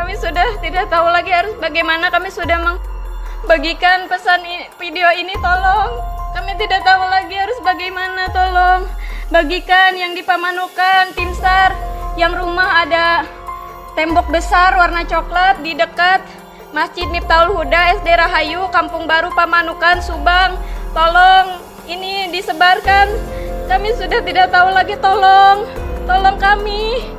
kami sudah tidak tahu lagi harus bagaimana. Kami sudah membagikan pesan video ini, tolong. Kami tidak tahu lagi harus bagaimana, tolong. Bagikan yang di Pamanukan, tim SAR, yang rumah ada tembok besar warna coklat di dekat Masjid Miftahul Huda, SD Rahayu, Kampung Baru, Pamanukan, Subang. Tolong ini disebarkan. Kami sudah tidak tahu lagi, tolong. Tolong kami.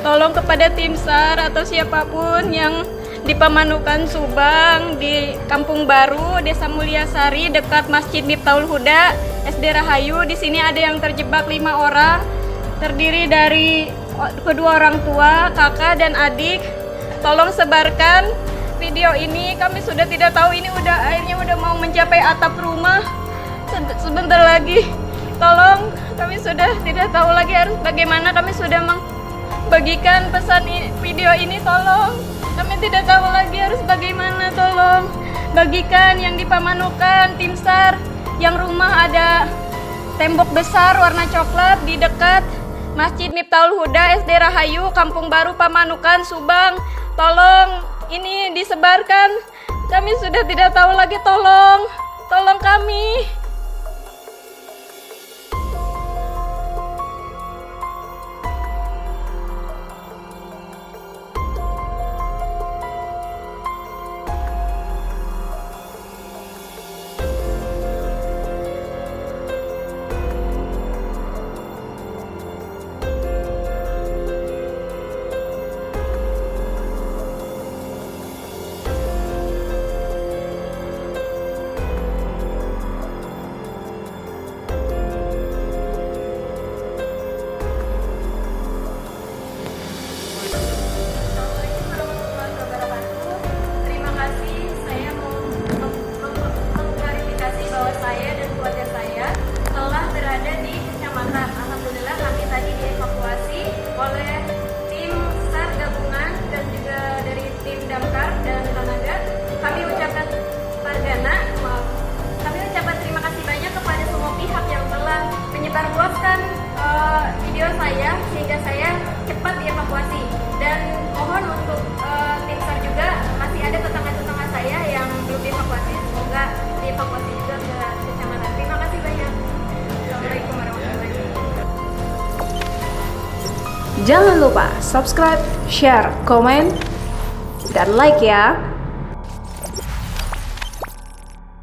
Tolong kepada tim SAR atau siapapun yang di Pamanukan, Subang, di Kampung Baru, Desa Mulyasari, dekat Masjid Miftahul Huda, SD Rahayu. Di sini ada yang terjebak 5 orang, terdiri dari kedua orang tua, kakak dan adik. Tolong sebarkan video ini. Kami sudah tidak tahu, ini airnya udah mau mencapai atap rumah. Sebentar lagi. Tolong, kami sudah tidak tahu lagi harus bagaimana. Kami sudah bagikan pesan video ini, tolong. Kami tidak tahu lagi harus bagaimana, tolong. Bagikan yang di Pamanukan, tim SAR, yang rumah ada tembok besar warna coklat di dekat Masjid Miftahul Huda, SD Rahayu, Kampung Baru, Pamanukan, Subang. Tolong ini disebarkan. Kami sudah tidak tahu lagi, tolong. Tolong kami. Menyebarluaskan video saya sehingga saya cepat dievakuasi, dan mohon untuk tim SAR juga, masih ada tetangga-tetangga saya yang belum dievakuasi, semoga dievakuasi juga ke kecamatan. Terima kasih banyak. Assalamualaikum warahmatullahi wabarakatuh. Jangan lupa subscribe, share, komen, dan like ya.